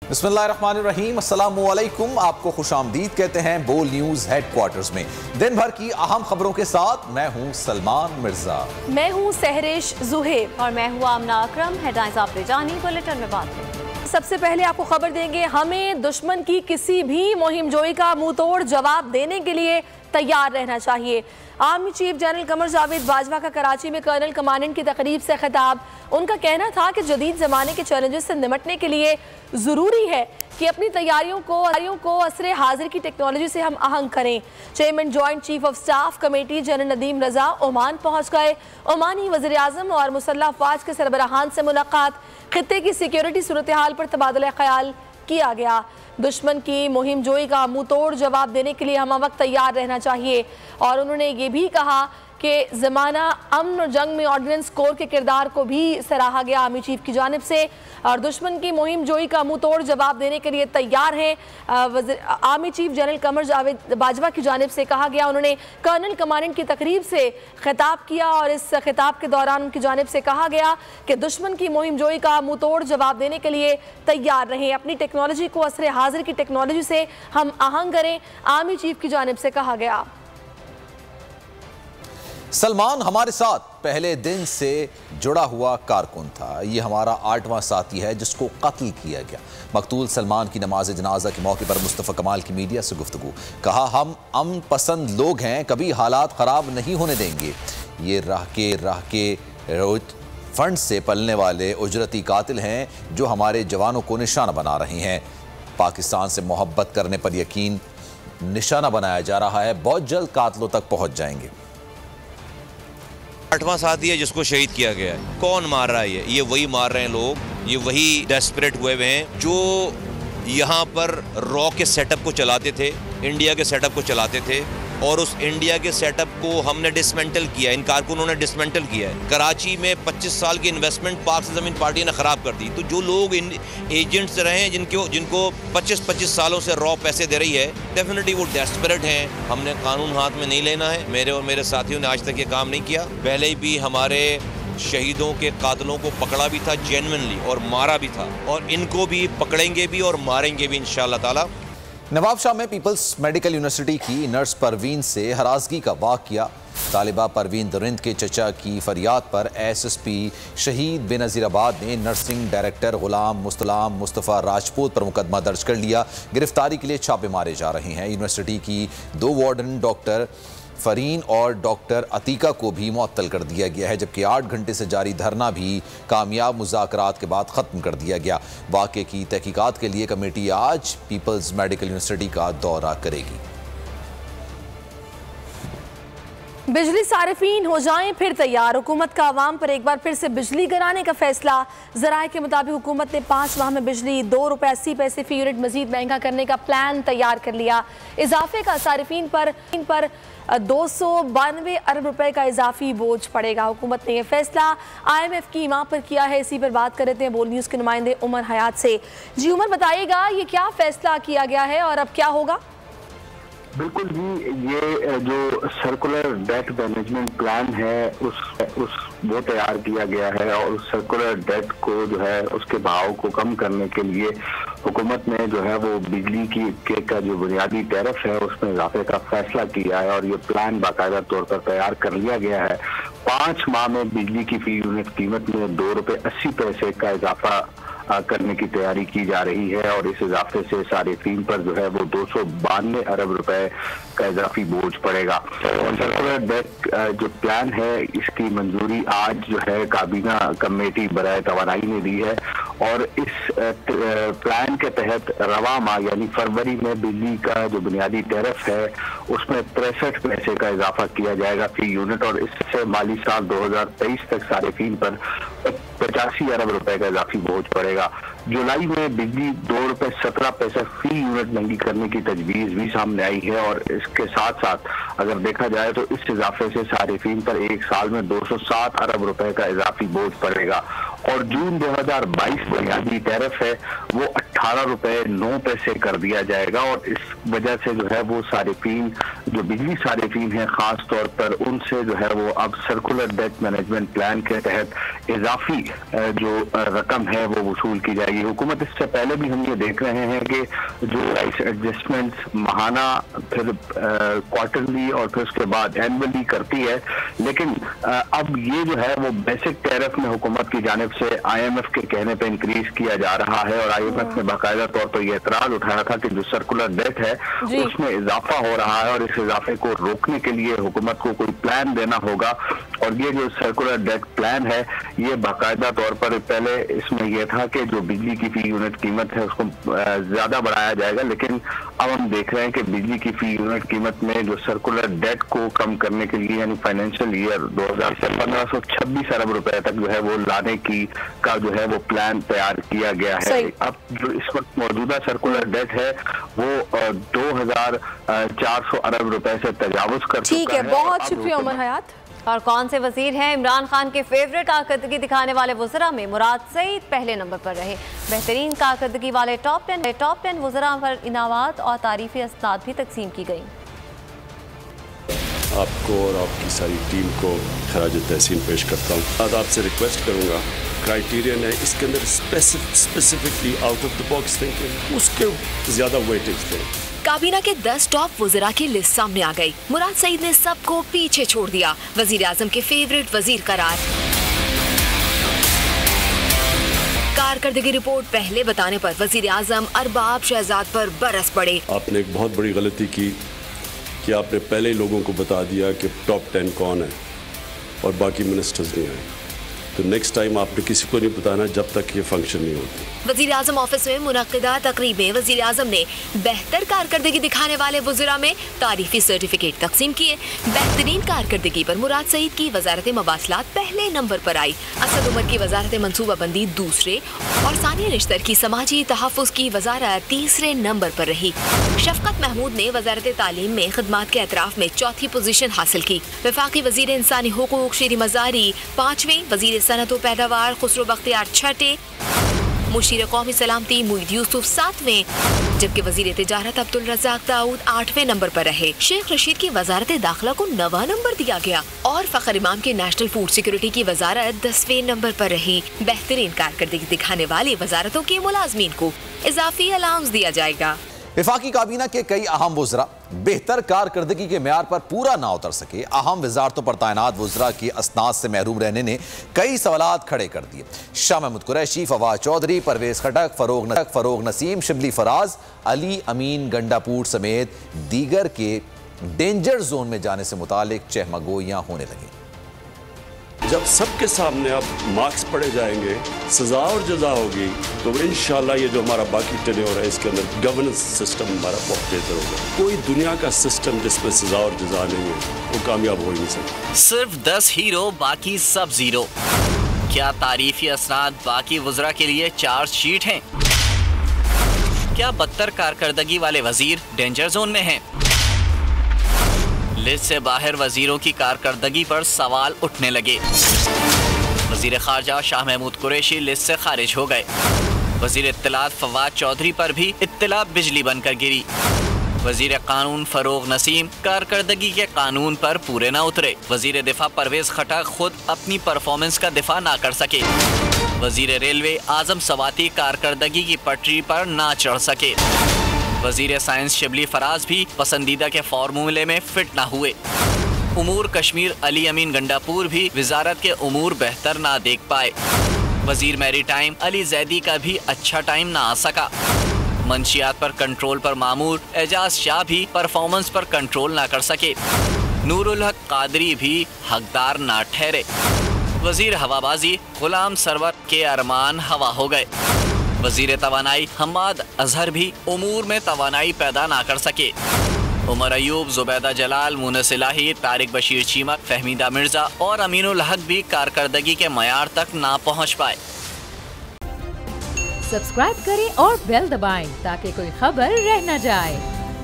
बिस्मिल्लाहिर्रहमानिर्रहीम, अस्सलामुअलैकुम। आपको खुशामदीद कहते हैं बोल न्यूज हेडक्वार्टर्स में। दिन भर की अहम खबरों के साथ मैं हूं सलमान मिर्जा। मैं हूं सहरिश जुहेब और मैं हूं आमना अकरम। हेडलाइंस आपने जानी, बुलेटिन में बात करें। सबसे पहले आपको खबर देंगे, हमें दुश्मन की किसी भी मुहिम जोई का मुंह तोड़ जवाब देने के लिए तैयार रहना चाहिए। Army chief general Qamar Javed Bajwa का कराची में कर्नल कमांडेंट की तकरीब से खिताब। उनका कहना था कि जदीद ज़माने के चैलेंजेस से निपटने के लिए ज़रूरी है कि अपनी तैयारियों को असरे हाजिर की टेक्नोलॉजी से हम आहंग करें। Chairman joint chief of staff committee general Nadeem Raza Oman पहुँच गए। ओमानी वज़ीर आज़म और मुसल्लह अफ़वाज के सरबराहान से मुलाकात। खित्ते की सिक्योरिटी सूरत हाल पर तबादला ख्याल किया गया। दुश्मन की मुहिम जोई का मुंह तोड़ जवाब देने के लिए हम वक्त तैयार रहना चाहिए। और उन्होंने ये भी कहा कि ज़माना अमन और जंग में ऑर्डिनेंस कोर के किरदार को भी सराहा गया आर्मी चीफ की जानिब से। और दुश्मन की मुहिम जोई का मुंह तोड़ जवाब देने के लिए तैयार हैं। Army chief general Qamar Javed Bajwa की जानिब से कहा गया। उन्होंने कर्नल कमांडेंट की तकरीब से खिताब किया और इस खिताब के दौरान उनकी जानिब से कहा गया कि दुश्मन की मुहिम जोई का मुंह तोड़ जवाब देने के लिए तैयार रहें। अपनी टेक्नोलॉजी को असरे हाजिर की टेक्नोलॉजी से हम आहंग करें, आर्मी चीफ की जानिब से कहा गया। सलमान हमारे साथ पहले दिन से जुड़ा हुआ कारकुन था। ये हमारा 8वां साथी है जिसको कत्ल किया गया। मकतूल सलमान की नमाज जनाजा के मौके पर मुस्तफ़ा कमाल की मीडिया से गुफ्तगू। कहा, हम अमन पसंद लोग हैं, कभी हालात ख़राब नहीं होने देंगे। ये राह के रोज फंड से पलने वाले उजरती कातिल हैं जो हमारे जवानों को निशाना बना रहे हैं। पाकिस्तान से मोहब्बत करने पर यकीन निशाना बनाया जा रहा है। बहुत जल्द कातिलों तक पहुँच जाएंगे। 8वां साथी है जिसको शहीद किया गया है। कौन मार रहा है? ये वही मार रहे हैं लोग, ये वही डेस्परेट हुए हैं जो यहाँ पर रॉ के सेटअप को चलाते थे, इंडिया के सेटअप को चलाते थे और उस इंडिया के सेटअप को हमने डिसमेंटल किया, इन कारकुनों ने डिसमेंटल किया है। कराची में 25 साल की इन्वेस्टमेंट पाक से ज़मीन पार्टी ने ख़राब कर दी। तो जो लोग इन एजेंट्स रहे हैं जिनको 25 सालों से रॉ पैसे दे रही है, डेफिनेटली वो डेस्परेट हैं। हमने कानून हाथ में नहीं लेना है। मेरे और मेरे साथियों ने आज तक ये काम नहीं किया। पहले भी हमारे शहीदों के कातलों को पकड़ा भी था जेन्युइनली और मारा भी था, और इनको भी पकड़ेंगे भी और मारेंगे भी इंशाअल्लाह ताला। नवाबशाह में पीपल्स मेडिकल यूनिवर्सिटी की नर्स परवीन से हरासगी का वाक़या। तालिबा परवीन दरिंद के चचा की फरियाद पर SSP शहीद बेनज़ीराबाद ने नर्सिंग डायरेक्टर गुलाम मुस्तलाम मुस्तफ़ा राजपूत पर मुकदमा दर्ज कर लिया। गिरफ्तारी के लिए छापे मारे जा रहे हैं। यूनिवर्सिटी की 2 वार्डन डॉक्टर फरीन और डॉक्टर अतीका को भी मुअत्तल कर दिया गया है, जबकि 8 घंटे से जारी धरना भी कामयाब मुज़ाकरात के बाद ख़त्म कर दिया गया। वाक़े की तहकीकात के लिए कमेटी आज पीपल्स मेडिकल यूनिवर्सिटी का दौरा करेगी। बिजली सारिफीन हो जाएं फिर तैयार। हुकूमत का आवाम पर एक बार फिर से बिजली गिराने का फैसला। ज़राए के मुताबिक हुकूमत ने 5 माह में बिजली ₹2.80 फी यूनिट मजीद महंगा करने का प्लान तैयार कर लिया। इजाफे का सारिफीन पर 292 अरब रुपए का इजाफी बोझ पड़ेगा। हुकूमत ने यह फैसला IMF की माह पर किया है। इसी पर बात कर रहे थे बोल न्यूज़ के नुमाइंदे उमर हयात से। जी उमर, बताइएगा ये क्या फैसला किया गया है और अब क्या होगा? बिल्कुल जी, ये जो सर्कुलर डेट मैनेजमेंट प्लान है वो तैयार किया गया है और उस सर्कुलर डेट को जो है उसके भाव को कम करने के लिए हुकूमत ने जो है वो बिजली का जो बुनियादी टैरिफ है उसमें इजाफे का फैसला किया है और ये प्लान बाकायदा तौर पर तैयार कर लिया गया है। 5 माह में बिजली की फी यूनिट कीमत में ₹2.80 का इजाफा करने की तैयारी की जा रही है और इस इजाफे से सारिफीन पर जो है वो 292 अरब रुपए का इजाफी बोझ पड़ेगा। और सर्कुलर डेट जो प्लान है इसकी मंजूरी आज जो है काबीना कमेटी बराए तवानाई ने दी है और इस प्लान के तहत रवा माह यानी फरवरी में बिजली का जो बुनियादी टैरिफ है उसमें 63 पैसे का इजाफा किया जाएगा फी यूनिट और इससे माली साल 2023 तक सारिफीन पर 85 अरब रुपए का इजाफी बोझ पड़ेगा। जुलाई में बिजली ₹2.17 फी यूनिट महंगी करने की तजवीज़ भी सामने आई है और इसके साथ साथ अगर देखा जाए तो इस इजाफे से सारिफीन पर एक साल में 207 अरब रुपए का इजाफी बोझ पड़ेगा। और जून 2022 बुनियादी टैरिफ है वो 18.09 कर दिया जाएगा और इस वजह से जो है वो सारिफीन जो बिजली सारिफीन है खास तौर पर उनसे जो है वो अब सर्कुलर डेट मैनेजमेंट प्लान के तहत इजाफी जो रकम है वो वसूल की जाएगी। जाएगी। हुकूमत इससे पहले भी हम ये देख रहे हैं कि जो प्राइस एडजस्टमेंट्स महाना, फिर क्वार्टरली और फिर उसके बाद एनुअली करती है, लेकिन अब ये जो है वो बेसिक टैरिफ में हुकूमत की जानिब से IMF के कहने पे इंक्रीज किया जा रहा है और IMF ने बाकायदा तौर पर यह एतराज उठाया था कि जो सर्कुलर डेट है उसमें इजाफा हो रहा है और इस इजाफे को रोकने के लिए हुकूमत को कोई प्लान देना होगा। और ये जो सर्कुलर डेट प्लान है ये बाकायदा तौर पर, पहले इसमें यह था कि जो बिजली की फी यूनिट कीमत है उसको ज्यादा बढ़ाया जाएगा, लेकिन अब हम देख रहे हैं कि बिजली की फी यूनिट कीमत में जो सर्कुलर डेट को कम करने के लिए यानी फाइनेंशियल ईयर 2000 से 1526 अरब रुपए तक जो है वो लाने की का जो है वो प्लान तैयार किया गया है। अब जो इस वक्त मौजूदा सर्कुलर डेट है वो 2400 अरब रुपए से तजावुज कर चुका है। ठीक है, बहुत शुक्रिया उमर हयात। और कौन से वजीर हैं? इमरान खान के फेवरेट कारकर्दगी दिखाने वाले वज़रा में मुराद सईद पहले नंबर पर रहे। बेहतरीन कारकर्दगी वाले टॉप 10 वज़रा पर इनामात और तारीफी अस्नाद भी तकसीम की गई। आपको और आपकी सारी टीम को खराज तहसीन पेश करता हूँ। आज आपसे रिक्वेस्ट करूँगा, क्राइटेरियन है इसके अंदर specifically out of the box thinking, उसके ज़्यादा वेटेज दें। काबीना के 10 टॉप वज़रा की लिस्ट सामने आ गई। मुराद सईद ने सबको पीछे छोड़ दिया, वजीर आजम के फेवरेट वजीर करार। कारकर्दगी रिपोर्ट पहले बताने पर वजीर आजम अरबाब शहजाद पर बरस पड़े। आपने एक बहुत बड़ी गलती की कि आपने पहले ही लोगों को बता दिया कि टॉप 10 कौन है और बाकी मिनिस्टर्स नहीं आए। तो नेक्स्ट टाइम आपने किसी को नहीं बताना जब तक ये फंक्शन नहीं होती। वजीर आजम ऑफिस में मुनक्किदा तकरीब में वजीर आजम ने बेहतर कारकर्दगी दिखाने वाले वज़रा में तारीफी सर्टिफिकेट तकसीम किए। बेहतरीन कारकर्दगी पर मुराद सईद की वजारत मवासलात पहले नंबर पर आई। असद उमर की वजारत मनसूबाबंदी दूसरे और सानिया निश्तर की समाजी तहफ़्फ़ुज़ की वजारत तीसरे नंबर पर रही। शफकत महमूद ने वजारत तालीम में खिदमात के अतराफ में चौथी पोजीशन हासिल की। वफाकी वजीर इंसानी हुकूक शीरी मज़ारी 5वें, वजीर सनत व पैदावार खुसरो बख्तियार 6ठे, मुशीर कौमी सलामती मुईद यूसुफ 7वें, जबकि वजीर तिजारत अब्दुल रज़ाक दाऊद 8वें नंबर पर रहे। शेख रशीद की वजारत दाखिला को 9वां नंबर दिया गया और फ़खर इमाम के नेशनल फूड सिक्योरिटी की वजारत 10वें नंबर पर रही। बेहतरीन कारकर्दगी दिखाने वाली वजारतों के मुलाजमीन को इजाफी अलाउंस दिया जाएगा। वफाकी काबीना के कई अहम वज़रा बेहतर कारकर्दगी के मेयार पर पूरा ना उतर सके। अहम वजारतों पर तैनात वज़रा की असनाद से महरूम रहने ने कई सवालात खड़े कर दिए। शाह महमूद कुरैशी, फवाद चौधरी, परवेज खटक, फरोग नसीम, शिबली फराज, अली अमीन गंडापुर समेत दीगर के डेंजर जोन में जाने से मुतालिक चहमगोइयां होने लगी। जब सबके सामने अब मार्क्स पढ़े जाएंगे, सजा और जजा होगी, तो इंशाल्लाह ये जो हमारा बाकी टेन्योर है इसके अंदर गवर्नेंस सिस्टम हमारा बहुत बेहतर होगा। कोई दुनिया का सिस्टम जिसमें सजा और जजा नहीं है वो कामयाब हो ही नहीं सकता। सिर्फ 10 हीरो, बाकी सब जीरो। क्या तारीफी असनाद बाकी वज़रा के लिए चार्ज शीट हैं? क्या बदतर कारकर्दगी वाले वजीर डेंजर जोन में हैं? लिस्ट से बाहर वजीरों की कारकर्दगी पर सवाल उठने लगे। वजीर खारजा शाह महमूद कुरैशी लिस्ट से खारिज हो गए। वजीर इत्तलात फवाद चौधरी पर भी इत्तला बिजली बनकर गिरी। वजीर कानून फरोग नसीम कारकर्दगी के कानून पर पूरे न उतरे। वजीर दिफा परवेज खटक खुद अपनी परफॉर्मेंस का दिफा ना कर सके। वजीर रेलवे आजम सवाती कारकर्दगी की पटरी पर ना चढ़ सके। वजीर साइंस शिबली फराज भी पसंदीदा के फार्मूले में फिट ना हुए। उमूर कश्मीर अली अमीन गंडापुर भी वजारत के उमूर बेहतर ना देख पाए। वजीर मैरी टाइम अली जैदी का भी अच्छा टाइम ना आ सका। मंशियात पर कंट्रोल पर मामूर एजाज शाह भी परफॉर्मेंस पर कंट्रोल ना कर सके। नूरुल हक कादरी भी हकदार ना ठहरे। वजीर हवाबाजी गुलाम सरवर के अरमान हवा हो गए। वजीर तवानाई हम्माद अजहर भी उमूर में तवानाई पैदा ना कर सके। उमर अयूब, जुबैदा जलाल, मुनस इलाही, तारिक बशीर चीमक, फहमीदा मिर्जा और अमीनुल हक भी कारकर्दगी के मयार तक ना पहुँच पाए। सब्सक्राइब करें और बेल दबाएं ताकि कोई खबर रह न जाए।